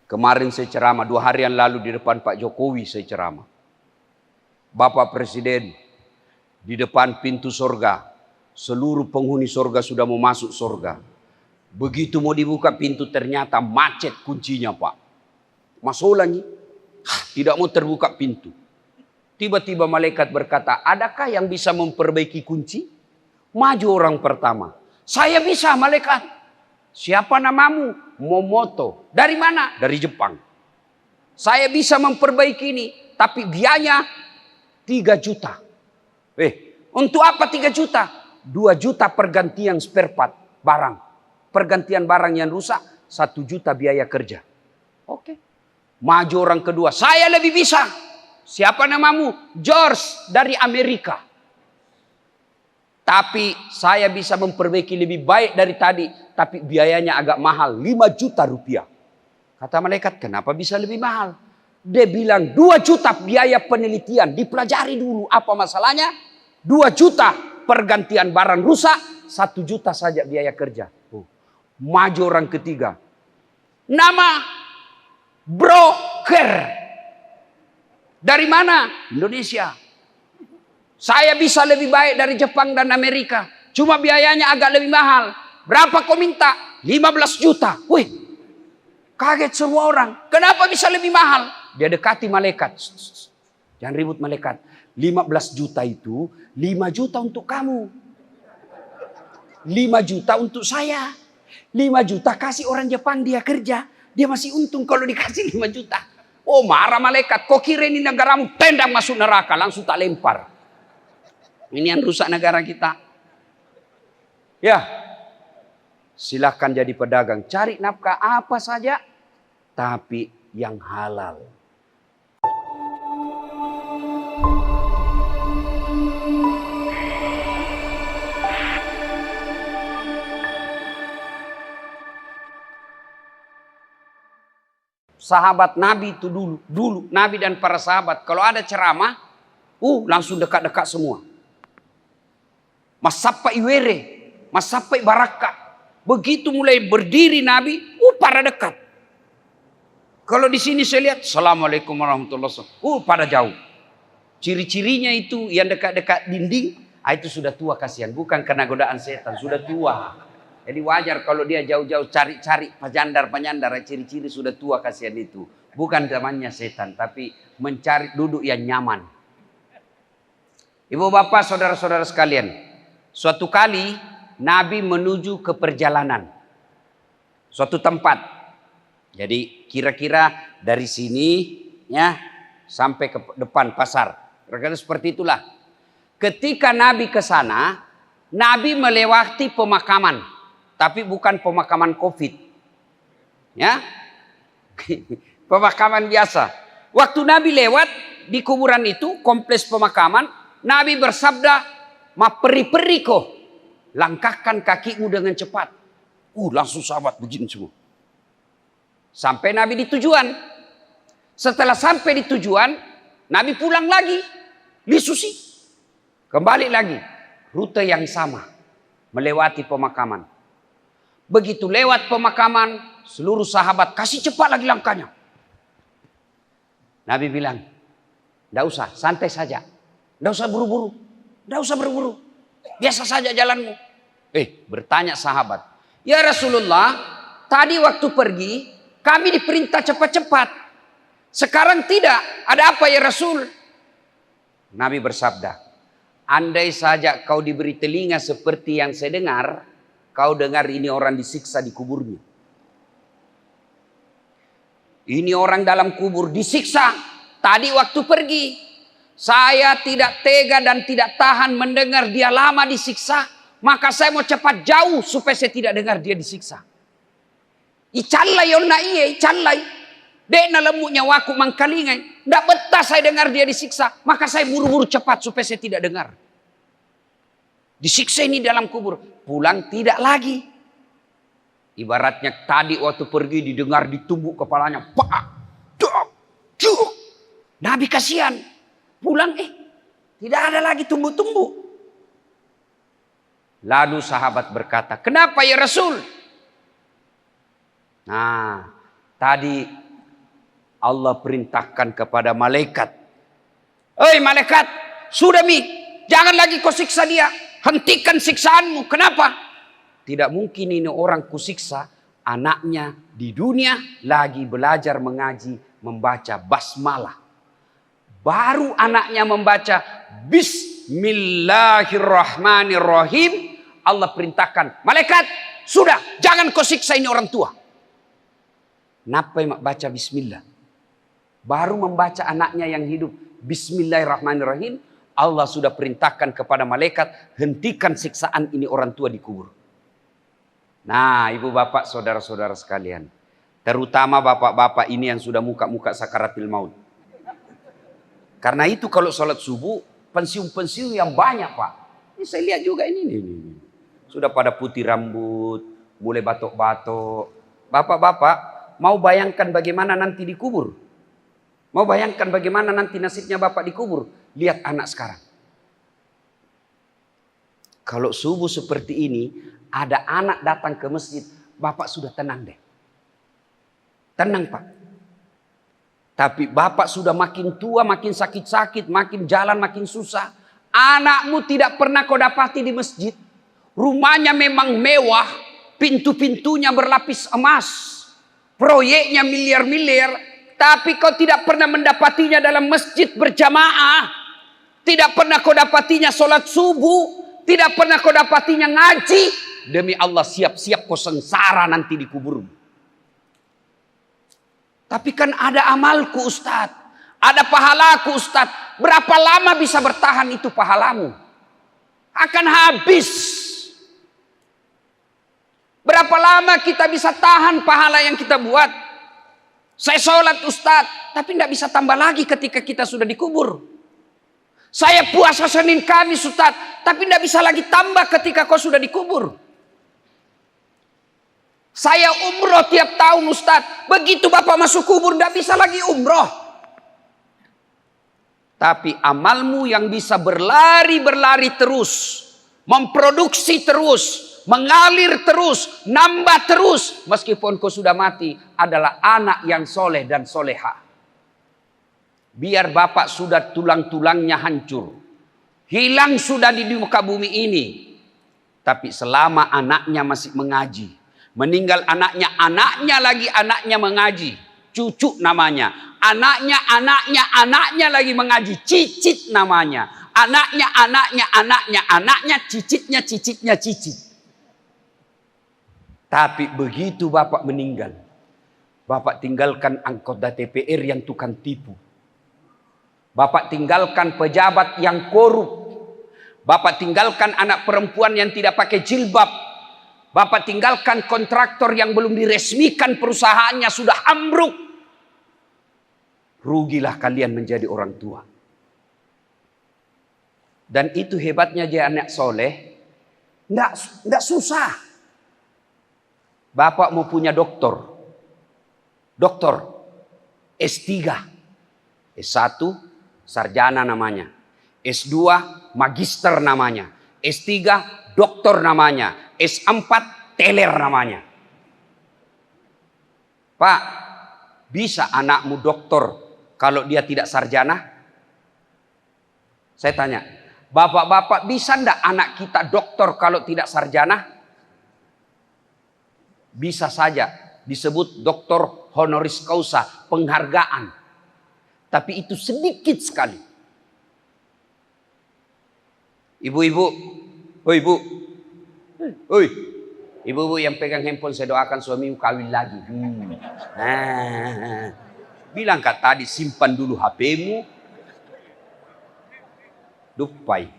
Kemarin saya ceramah, 2 hari yang lalu di depan Pak Jokowi saya ceramah. Bapak Presiden, di depan pintu surga, seluruh penghuni surga sudah mau masuk surga. Begitu mau dibuka pintu ternyata macet kuncinya Pak. Masuk lagi, tidak mau terbuka pintu. Tiba-tiba malaikat berkata, adakah yang bisa memperbaiki kunci? Maju orang pertama. Saya bisa malaikat. Siapa namamu? Momoto. Dari mana? Dari Jepang. Saya bisa memperbaiki ini, tapi biayanya 3 juta. Untuk apa 3 juta? 2 juta pergantian spare part barang. Pergantian barang yang rusak, 1 juta biaya kerja. Oke. Maju orang kedua. Saya lebih bisa. Siapa namamu? George dari Amerika. Tapi saya bisa memperbaiki lebih baik dari tadi. Tapi biayanya agak mahal. 5 juta rupiah. Kata malaikat, kenapa bisa lebih mahal? Dia bilang 2 juta biaya penelitian. Dipelajari dulu apa masalahnya. 2 juta pergantian barang rusak. 1 juta saja biaya kerja. Maju orang ketiga. Nama broker. Dari mana? Indonesia. Saya bisa lebih baik dari Jepang dan Amerika. Cuma biayanya agak lebih mahal. Berapa kau minta? 15 juta. Wih, kaget semua orang. Kenapa bisa lebih mahal? Dia dekati malaikat. Jangan ribut malaikat. 15 juta itu 5 juta untuk kamu. 5 juta untuk saya. 5 juta kasih orang Jepang dia kerja. Dia masih untung kalau dikasih 5 juta. Oh marah malaikat. Kau kira ini negaramu tendang masuk neraka. Langsung tak lempar. Ini yang rusak negara kita. Ya. Silahkan jadi pedagang. Cari nafkah apa saja. Tapi yang halal. Sahabat Nabi itu dulu Nabi dan para sahabat kalau ada ceramah, langsung dekat-dekat semua. Masapa iwere, masapa baraka. Begitu mulai berdiri Nabi, pada dekat. Kalau di sini saya lihat, Assalamualaikum warahmatullahi wabarakatuh. Pada jauh. Ciri-cirinya itu yang dekat-dekat dinding, itu sudah tua kasihan, bukan karena godaan setan, sudah tua. Jadi wajar kalau dia jauh-jauh cari-cari penyandar, ciri-ciri sudah tua kasihan itu. Bukan zamannya setan, tapi mencari duduk yang nyaman. Ibu bapak, saudara-saudara sekalian. Suatu kali Nabi menuju ke perjalanan. Suatu tempat. Jadi kira-kira dari sini ya sampai ke depan pasar. Kira-kira seperti itulah. Ketika Nabi ke sana, Nabi melewati pemakaman. Tapi bukan pemakaman COVID. Ya. Pemakaman biasa. Waktu Nabi lewat di kuburan itu, kompleks pemakaman, Nabi bersabda, "Ma peri-peri ko, langkahkan kakimu dengan cepat." Langsung sahabat begini semua. Sampai Nabi di tujuan. Setelah sampai di tujuan, Nabi pulang lagi. Lisusi. Kembali lagi. Rute yang sama. Melewati pemakaman. Begitu lewat pemakaman, seluruh sahabat kasih cepat lagi langkahnya. Nabi bilang, "Tidak usah, santai saja. Tidak usah buru-buru. Tidak usah buru-buru. Biasa saja jalanmu." Bertanya sahabat, "Ya Rasulullah, tadi waktu pergi, kami diperintah cepat-cepat. Sekarang tidak. Ada apa ya Rasul?" Nabi bersabda, "Andai saja kau diberi telinga seperti yang saya dengar, kau dengar ini orang disiksa di kuburnya. Ini orang dalam kubur disiksa. Tadi waktu pergi, saya tidak tega dan tidak tahan mendengar dia lama disiksa. Maka saya mau cepat jauh supaya saya tidak dengar dia disiksa. Icallai onna iye, icallai. Dek na lemuknya waku mangkalingai. Tidak betah saya dengar dia disiksa. Maka saya buru-buru cepat supaya saya tidak dengar. Disiksa ini dalam kubur. Pulang tidak lagi. Ibaratnya tadi waktu pergi didengar ditumbuk kepalanya. Pak. Duk. Nabi kasihan. Pulang tidak ada lagi tumbuk-tumbuk. Lalu sahabat berkata, "Kenapa ya Rasul?" Nah, tadi Allah perintahkan kepada malaikat. Hei malaikat, sudah Mi, jangan lagi kau siksa dia. Hentikan siksaanmu. Kenapa? Tidak mungkin ini orang kusiksa. Anaknya di dunia lagi belajar mengaji, membaca basmalah. Baru anaknya membaca Bismillahirrahmanirrahim. Allah perintahkan, malaikat, sudah, jangan kau siksa ini orang tua. Kenapa mak baca Bismillah? Baru membaca anaknya yang hidup Bismillahirrahmanirrahim. Allah sudah perintahkan kepada malaikat, hentikan siksaan ini orang tua dikubur. Nah, ibu bapak, saudara-saudara sekalian. Terutama bapak-bapak ini yang sudah muka-muka sakaratil maut. Karena itu kalau sholat subuh, pensiun-pensiun yang banyak Pak. Ini saya lihat juga ini. Sudah pada putih rambut, mulai batok-batok. Bapak-bapak, mau bayangkan bagaimana nanti dikubur? Mau bayangkan bagaimana nanti nasibnya bapak dikubur? Lihat anak sekarang. Kalau subuh seperti ini, ada anak datang ke masjid, bapak sudah tenang deh. Tenang Pak. Tapi bapak sudah makin tua, makin sakit-sakit, makin jalan makin susah. Anakmu tidak pernah kau dapati di masjid. Rumahnya memang mewah, pintu-pintunya berlapis emas, proyeknya miliar-miliar, tapi kau tidak pernah mendapatinya dalam masjid berjamaah. Tidak pernah kau dapatinya sholat subuh. Tidak pernah kau dapatinya ngaji. Demi Allah, siap-siap kau sengsara nanti di kuburmu. Tapi kan ada amalku Ustadz. Ada pahalaku Ustadz. Berapa lama bisa bertahan itu pahalamu? Akan habis. Berapa lama kita bisa tahan pahala yang kita buat? Saya sholat Ustadz. Tapi tidak bisa tambah lagi ketika kita sudah dikubur. Saya puasa Senin Kamis Ustadz. Tapi tidak bisa lagi tambah ketika kau sudah dikubur. Saya umroh tiap tahun Ustadz. Begitu bapak masuk kubur tidak bisa lagi umroh. Tapi amalmu yang bisa berlari-berlari terus. Memproduksi terus. Mengalir terus. Nambah terus. Meskipun kau sudah mati. Adalah anak yang soleh dan soleha. Biar bapak sudah tulang-tulangnya hancur. Hilang sudah di muka bumi ini. Tapi selama anaknya masih mengaji. Meninggal anaknya lagi mengaji. Cucu namanya. Anaknya lagi mengaji. Cicit namanya. Anaknya, cicitnya. Tapi begitu bapak meninggal. Bapak tinggalkan anggota DPR yang tukang tipu. Bapak tinggalkan pejabat yang korup. Bapak tinggalkan anak perempuan yang tidak pakai jilbab. Bapak tinggalkan kontraktor yang belum diresmikan perusahaannya sudah ambruk. Rugilah kalian menjadi orang tua. Dan itu hebatnya dia anak soleh. Nggak susah. Bapak mau punya doktor. S3. S1. Sarjana namanya. S2 magister namanya. S3 doktor namanya. S4 teler namanya. Pak, bisa anakmu doktor kalau dia tidak sarjana? Saya tanya, bapak-bapak bisa enggak anak kita doktor kalau tidak sarjana? Bisa saja disebut doktor honoris causa, penghargaan. Tapi itu sedikit sekali. Ibu-ibu, ibu-ibu yang pegang handphone, saya doakan suamimu kawin lagi. Bilang kak tadi simpan dulu HP-mu. Dupai.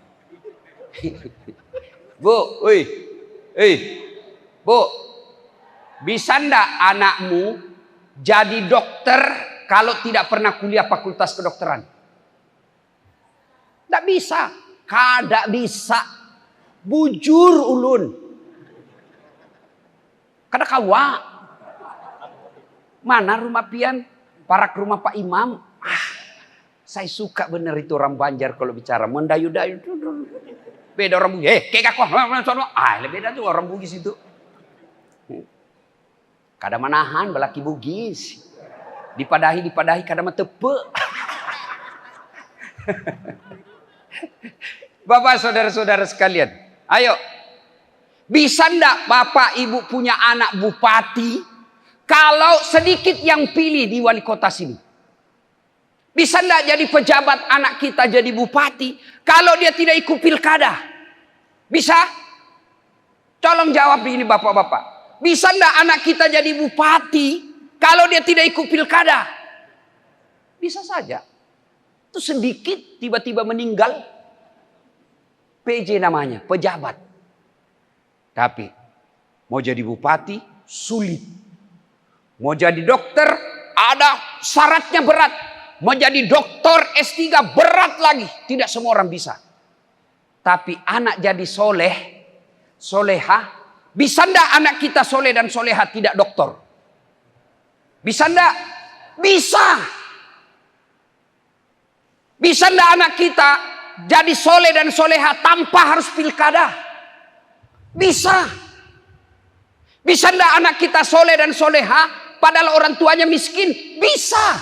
Bu, Bu, bisa ndak anakmu jadi dokter kalau tidak pernah kuliah fakultas kedokteran? Tidak bisa. Kada bisa. Bujur ulun. Kada kawa. Mana rumah pian? Parak rumah Pak Imam. Saya suka bener itu orang Banjar kalau bicara. Mendayu-dayu. Beda orang Bugis. Kayak kok. Beda tuh orang Bugis itu. Kada manahan belaki Bugis. Dipadahi kadang mah tepe. Bapak saudara-saudara sekalian, ayo. Bisa ndak Bapak Ibu punya anak bupati kalau sedikit yang pilih di wali kota sini? Bisa ndak jadi pejabat anak kita jadi bupati kalau dia tidak ikut pilkada? Bisa? Tolong jawab ini bapak-bapak. Bisa ndak anak kita jadi bupati kalau dia tidak ikut pilkada? Bisa saja. Itu sedikit tiba-tiba meninggal. PJ namanya, pejabat. Tapi mau jadi bupati sulit. Mau jadi dokter ada syaratnya berat. Mau jadi dokter S3 berat lagi. Tidak semua orang bisa. Tapi anak jadi soleh, soleha. Bisa ndak anak kita soleh dan soleha tidak dokter? Bisa ndak? Bisa. Bisa ndak anak kita jadi soleh dan soleha tanpa harus pilkada? Bisa. Bisa ndak anak kita soleh dan soleha padahal orang tuanya miskin? Bisa.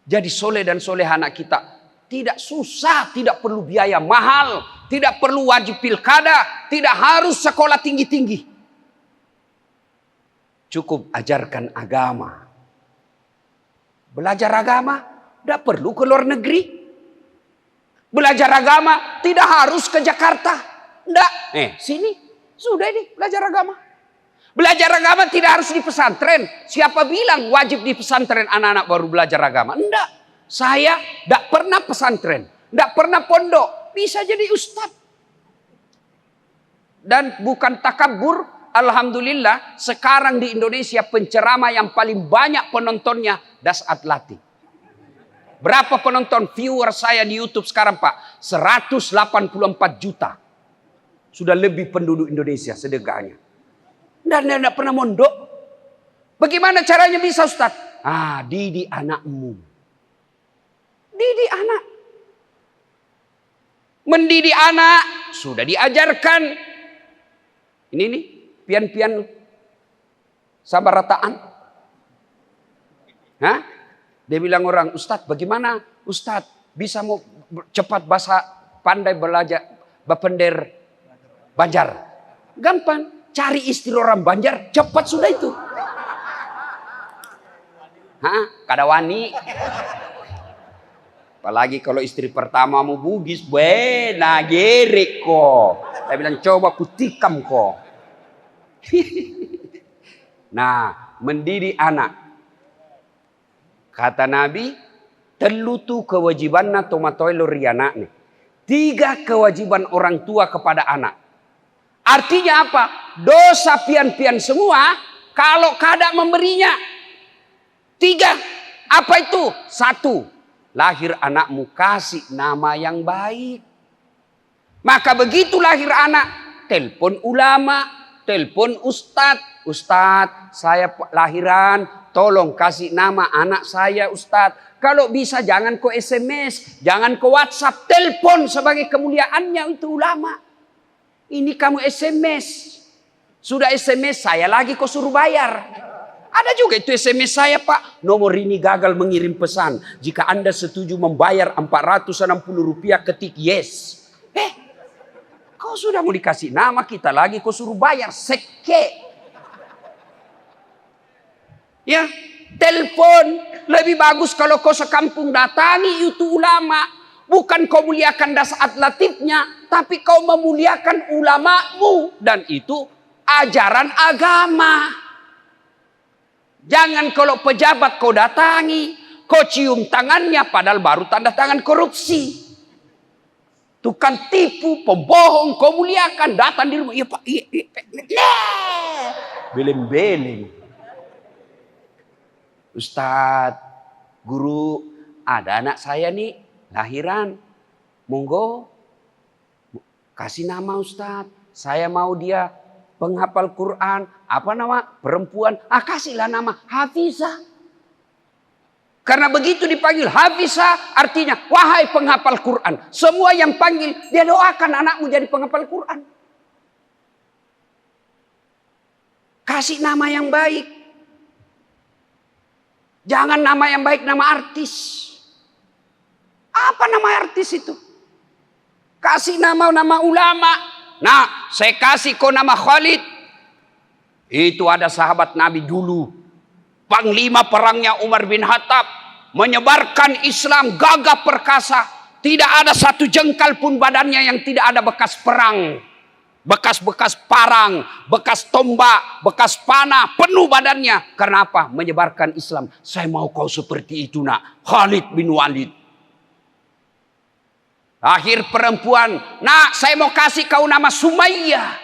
Jadi soleh dan soleha anak kita tidak susah, tidak perlu biaya mahal, tidak perlu wajib pilkada, tidak harus sekolah tinggi-tinggi. Cukup ajarkan agama. Belajar agama tidak perlu ke luar negeri. Belajar agama tidak harus ke Jakarta. Enggak, sini sudah ini belajar agama. Belajar agama tidak harus di pesantren. Siapa bilang wajib di pesantren anak-anak baru belajar agama? Enggak, saya enggak pernah pesantren, enggak pernah pondok, bisa jadi ustadz. Dan bukan takabur, alhamdulillah sekarang di Indonesia penceramah yang paling banyak penontonnya Dasat Lati. Berapa penonton viewer saya di YouTube sekarang Pak? 184 juta. Sudah lebih penduduk Indonesia sedekahnya. Dan dia tidak pernah mondok. Bagaimana caranya bisa Ustaz? Didik anakmu. Didik anak. Mendidik anak sudah diajarkan. Ini nih, pian-pian sabar rataan. Dia bilang orang, Ustaz bagaimana Ustaz bisa mau cepat bahasa pandai belajar bapender Banjar? Gampang, cari istri orang Banjar, cepat sudah itu. Kada wani. Apalagi kalau istri pertama mau Bugis, gerik kok. Saya bilang coba kutikam kok. Nah, mendidik anak. Kata Nabi, telutu kewajibanna tomatoilo riana nih. 3 kewajiban orang tua kepada anak. Artinya apa? Dosa pian-pian semua kalau kada memberinya. 3. Apa itu? 1. Lahir anakmu kasih nama yang baik. Maka begitu lahir anak, telepon ulama, telepon ustadz. Ustadz, saya lahiran, tolong kasih nama anak saya Ustadz. Kalau bisa jangan ke SMS, jangan ke WhatsApp, telepon sebagai kemuliaannya itu ulama. Ini kamu SMS. Sudah SMS saya lagi kok suruh bayar. Ada juga itu SMS saya Pak. Nomor ini gagal mengirim pesan. Jika Anda setuju membayar Rp460 ketik yes. Kau sudah mau dikasih nama kita lagi kau suruh bayar. Seke. Ya, telepon. Lebih bagus kalau kau sekampung datangi itu ulama. Bukan kau muliakan Dasat Latifnya, tapi kau memuliakan ulamamu. Dan itu ajaran agama. Jangan kalau pejabat kau datangi, kau cium tangannya padahal baru tanda tangan korupsi. Tukang tipu, pembohong, kau muliakan, datang di rumah. Iya Pak, iya. Beleng-beleng. Ustadz, guru, ada anak saya nih. Lahiran, monggo kasih nama Ustadz. Saya mau dia penghafal Quran. Apa nama? Perempuan. Kasihlah nama Hafizah. Karena begitu dipanggil Hafizah artinya wahai penghafal Quran. Semua yang panggil dia doakan anakmu jadi penghafal Quran. Kasih nama yang baik. Jangan nama yang baik nama artis. Apa nama artis itu? Kasih nama ulama. Nah, saya kasih kau nama Khalid. Itu ada sahabat Nabi dulu. Panglima perangnya Umar bin Khattab. Menyebarkan Islam gagah perkasa. Tidak ada satu jengkal pun badannya yang tidak ada bekas perang. Bekas-bekas parang, bekas tombak, bekas panah, penuh badannya. Karena apa? Menyebarkan Islam. Saya mau kau seperti itu nak. Khalid bin Walid. Akhir perempuan. Nak, saya mau kasih kau nama Sumayyah.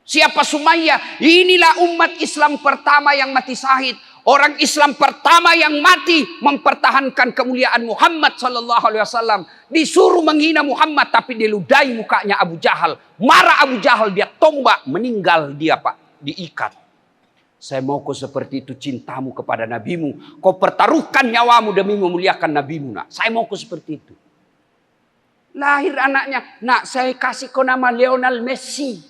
Siapa Sumayyah? Inilah umat Islam pertama yang mati syahid. Orang Islam pertama yang mati mempertahankan kemuliaan Muhammad sallallahu alaihi wasallam. Disuruh menghina Muhammad tapi diludahi mukanya Abu Jahal. Marah Abu Jahal, dia tombak, meninggal dia Pak, diikat. Saya mau kau seperti itu cintamu kepada nabimu. Kau pertaruhkan nyawamu demi memuliakan nabimu nak. Saya mau kau seperti itu. Lahir anaknya, nak saya kasih kau nama Lionel Messi.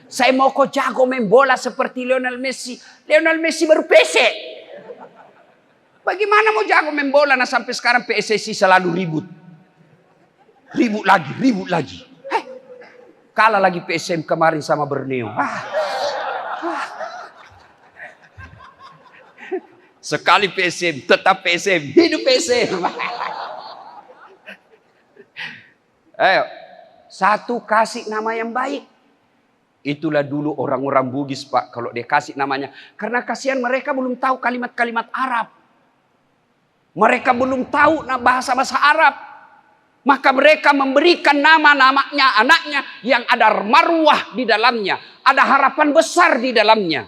Saya mau kau jago main bola seperti Lionel Messi. Lionel Messi baru PC. Bagaimana mau jago main bola? Nah sampai sekarang PSSI selalu ribut. Ribut lagi. Kalah lagi PSM kemarin sama Borneo. Sekali PSM, tetap PSM. Hidup PSM. Ayo, satu kasih nama yang baik. Itulah dulu orang-orang Bugis Pak, kalau dia kasih namanya. Karena kasihan mereka belum tahu kalimat-kalimat Arab. Mereka belum tahu bahasa-bahasa Arab. Maka mereka memberikan nama-namanya anaknya yang ada marwah di dalamnya. Ada harapan besar di dalamnya.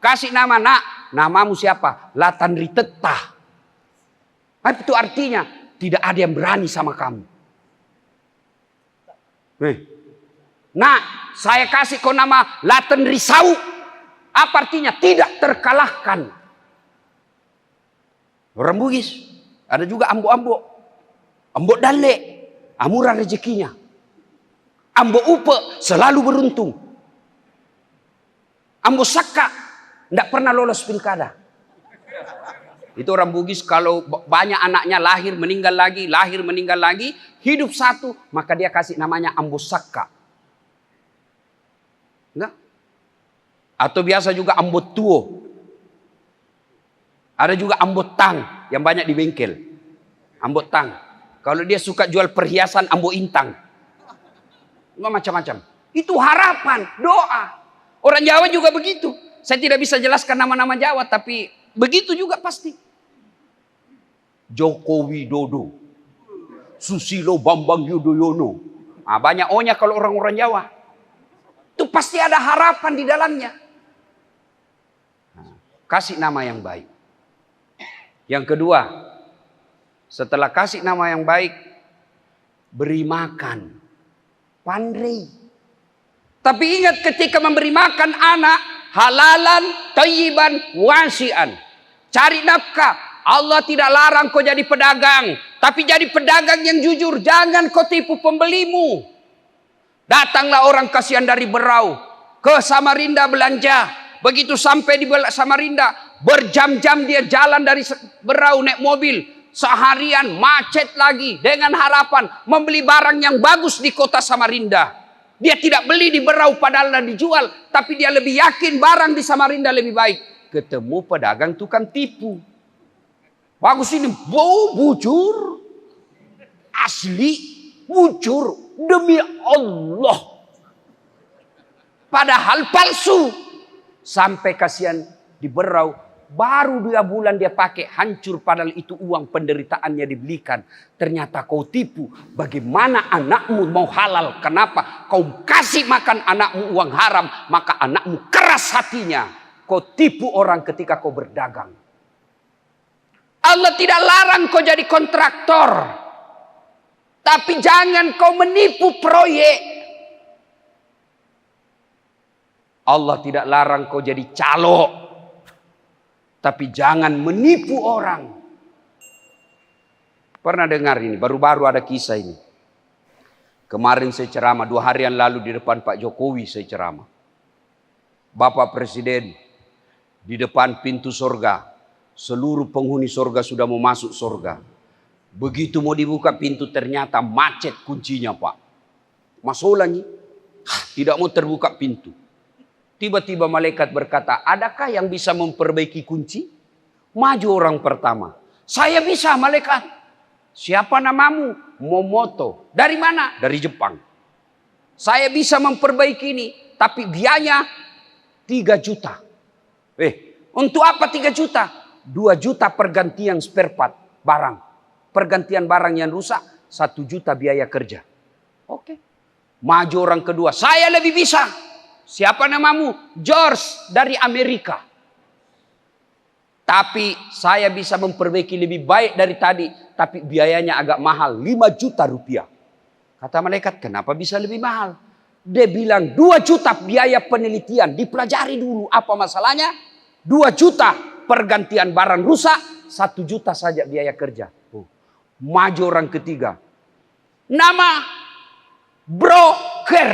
Kasih nama, nak, namamu siapa? Latan Ritetah. Itu artinya tidak ada yang berani sama kamu. Nah, saya kasih kau nama Laten Risau. Apa artinya? Tidak terkalahkan. Orang Bugis. Ada juga Ambo-Ambo. Ambo Dale. Murah rezekinya. Ambo Upe. Selalu beruntung. Ambo Saka. Tidak pernah lolos pilkada. Itu orang Bugis kalau banyak anaknya lahir meninggal lagi. Hidup satu. Maka dia kasih namanya Ambo Saka. Enggak? Atau biasa juga ambot tuo. Ada juga ambot tang yang banyak di bengkel. Ambot tang. Kalau dia suka jual perhiasan ambot intang. Macam-macam. Itu harapan, doa. Orang Jawa juga begitu. Saya tidak bisa jelaskan nama-nama Jawa tapi begitu juga pasti. Joko Widodo. Susilo Bambang Yudhoyono. Banyak O-nya kalau orang-orang Jawa. Itu pasti ada harapan di dalamnya. Kasih nama yang baik. Yang kedua, setelah kasih nama yang baik, beri makan. Pandai. Tapi ingat ketika memberi makan anak, halalan, thayyiban, wasi'an. Cari nafkah. Allah tidak larang kau jadi pedagang. Tapi jadi pedagang yang jujur. Jangan kau tipu pembelimu. Datanglah orang kasihan dari Berau ke Samarinda belanja. Begitu sampai di Samarinda, berjam-jam dia jalan dari Berau naik mobil. Seharian macet lagi dengan harapan membeli barang yang bagus di kota Samarinda. Dia tidak beli di Berau padahal dijual. Tapi dia lebih yakin barang di Samarinda lebih baik. Ketemu pedagang tukang tipu. Bagus ini, bujur. Asli, bujur. Demi Allah. Padahal palsu. Sampai kasihan di Berau. Baru 2 bulan dia pakai. Hancur padahal itu uang penderitaannya dibelikan. Ternyata kau tipu. Bagaimana anakmu mau halal? Kenapa? Kau kasih makan anakmu uang haram. Maka anakmu keras hatinya. Kau tipu orang ketika kau berdagang. Allah tidak larang kau jadi kontraktor. Tapi jangan kau menipu proyek. Allah tidak larang kau jadi calo. Tapi jangan menipu orang. Pernah dengar ini, baru-baru ada kisah ini. Kemarin saya ceramah, 2 hari yang lalu di depan Pak Jokowi saya ceramah. Bapak Presiden di depan pintu surga seluruh penghuni surga sudah mau masuk surga. Begitu mau dibuka pintu ternyata macet kuncinya Pak. Masuk lagi, tidak mau terbuka pintu. Tiba-tiba malaikat berkata, adakah yang bisa memperbaiki kunci? Maju orang pertama. Saya bisa malaikat. Siapa namamu? Momoto. Dari mana? Dari Jepang. Saya bisa memperbaiki ini, tapi biayanya 3 juta. Untuk apa 3 juta? 2 juta pergantian spare part barang. Pergantian barang yang rusak, 1 juta biaya kerja. Oke. Maju orang kedua, saya lebih bisa. Siapa namamu? George dari Amerika. Tapi saya bisa memperbaiki lebih baik dari tadi. Tapi biayanya agak mahal, 5 juta rupiah. Kata malaikat, kenapa bisa lebih mahal? Dia bilang 2 juta biaya penelitian. Dipelajari dulu apa masalahnya. 2 juta pergantian barang rusak. 1 juta saja biaya kerja. Maju orang ketiga. Nama broker.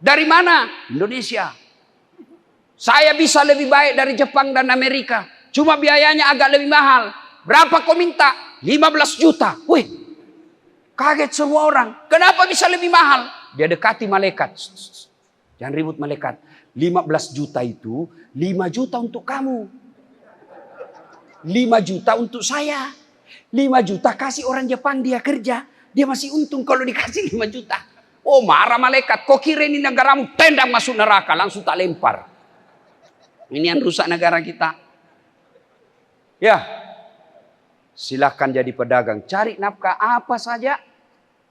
Dari mana? Indonesia. Saya bisa lebih baik dari Jepang dan Amerika. Cuma biayanya agak lebih mahal. Berapa kau minta? 15 juta. Wih, kaget semua orang. Kenapa bisa lebih mahal? Dia dekati malaikat. Jangan ribut malaikat. 15 juta itu 5 juta untuk kamu. 5 juta untuk saya. 5 juta kasih orang Jepang dia kerja. Dia masih untung kalau dikasih 5 juta. Oh marah malaikat. Kau kira ini negaramu, tendang masuk neraka. Langsung tak lempar. Ini yang rusak negara kita. Ya. Silahkan jadi pedagang. Cari nafkah apa saja.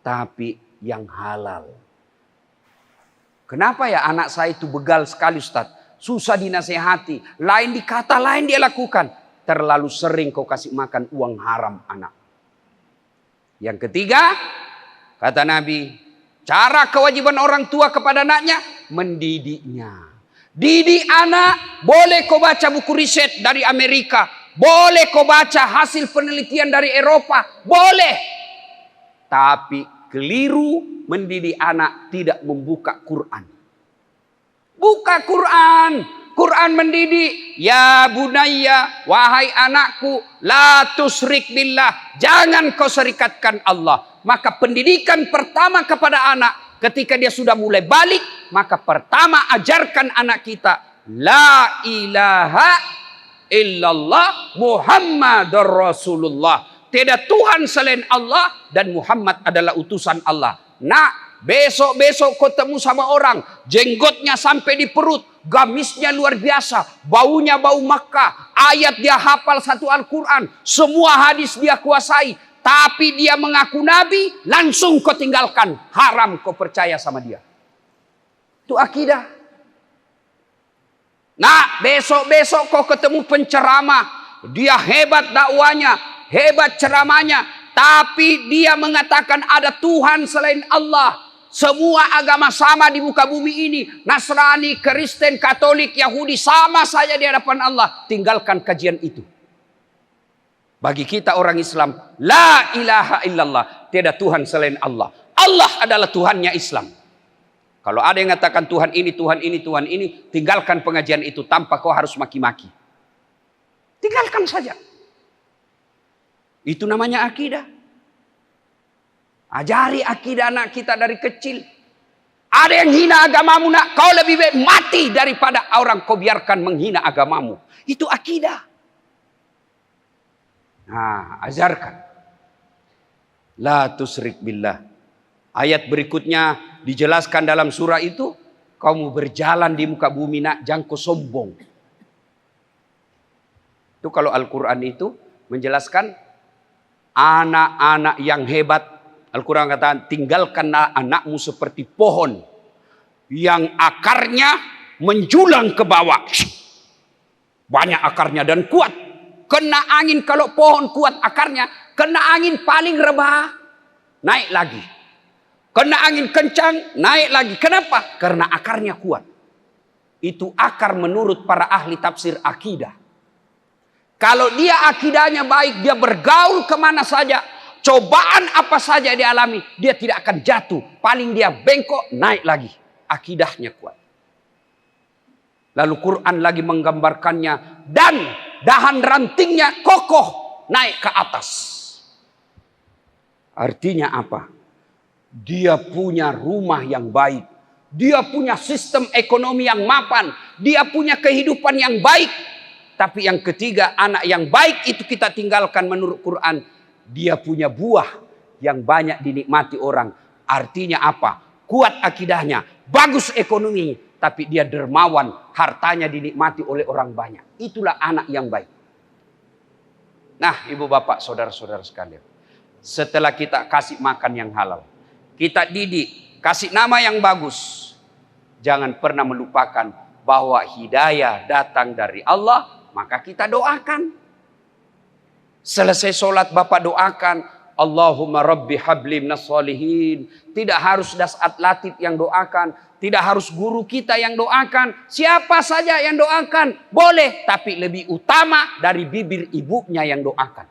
Tapi yang halal. Kenapa ya anak saya itu begal sekali Ustaz? Susah dinasehati. Lain dikata, lain dia lakukan. Terlalu sering kau kasih makan uang haram anak. Yang ketiga, kata Nabi, cara kewajiban orang tua kepada anaknya, mendidiknya. Didik anak, boleh kau baca buku riset dari Amerika. Boleh kau baca hasil penelitian dari Eropa. Boleh. Tapi keliru mendidik anak tidak membuka Quran. Buka Quran. Quran mendidik, ya bunayya, wahai anakku, la tusyrik billah, jangan kau serikatkan Allah. Maka pendidikan pertama kepada anak ketika dia sudah mulai balik, maka pertama ajarkan anak kita la ilaha illallah Muhammadur Rasulullah. Tidak Tuhan selain Allah dan Muhammad adalah utusan Allah. Nah, besok-besok ketemu sama orang, jenggotnya sampai di perut, gamisnya luar biasa, baunya bau Makkah, ayat dia hafal satu Al-Quran, semua hadis dia kuasai, tapi dia mengaku Nabi, langsung kau tinggalkan, haram kau percaya sama dia. Itu akidah. Nah, besok-besok kau ketemu penceramah, dia hebat dakwanya, hebat ceramahnya, tapi dia mengatakan ada Tuhan selain Allah. Semua agama sama di muka bumi ini. Nasrani, Kristen, Katolik, Yahudi sama saja di hadapan Allah. Tinggalkan kajian itu. Bagi kita orang Islam, la ilaha illallah, tiada Tuhan selain Allah. Allah adalah Tuhannya Islam. Kalau ada yang mengatakan Tuhan ini, Tuhan ini, Tuhan ini, tinggalkan pengajian itu tanpa kau harus maki-maki. Tinggalkan saja. Itu namanya akidah. Ajari akidah anak kita dari kecil. Ada yang hina agamamu nak, kau lebih baik mati daripada orang kau biarkan menghina agamamu. Itu akidah. Nah, ajarkan. La tusyrik billah. Ayat berikutnya dijelaskan dalam surah itu, kamu berjalan di muka bumi nak, jangan kau sombong. Itu kalau Al-Quran itu menjelaskan anak-anak yang hebat. Al-Quran kata, tinggalkanlah anakmu seperti pohon yang akarnya menjulang ke bawah. Banyak akarnya dan kuat. Kena angin, kalau pohon kuat akarnya, kena angin paling rebah, naik lagi. Kena angin kencang, naik lagi. Kenapa? Karena akarnya kuat. Itu akar menurut para ahli tafsir akidah. Kalau dia akidahnya baik, dia bergaul kemana saja, cobaan apa saja dialami, dia tidak akan jatuh. Paling dia bengkok, naik lagi. Akidahnya kuat. Lalu Quran lagi menggambarkannya. Dan dahan rantingnya kokoh naik ke atas. Artinya apa? Dia punya rumah yang baik. Dia punya sistem ekonomi yang mapan. Dia punya kehidupan yang baik. Tapi yang ketiga, anak yang baik itu kita tinggalkan menurut Quran. Dia punya buah yang banyak dinikmati orang. Artinya apa? Kuat akidahnya, bagus ekonominya, tapi dia dermawan, hartanya dinikmati oleh orang banyak. Itulah anak yang baik. Nah, ibu bapak, saudara-saudara sekalian, setelah kita kasih makan yang halal, kita didik, kasih nama yang bagus, jangan pernah melupakan bahwa hidayah datang dari Allah, maka kita doakan. Selesai sholat bapak doakan, Allahumma rabbi habli minas sholihin. Tidak harus Dasat Latif yang doakan, tidak harus guru kita yang doakan, siapa saja yang doakan boleh, tapi lebih utama dari bibir ibunya yang doakan.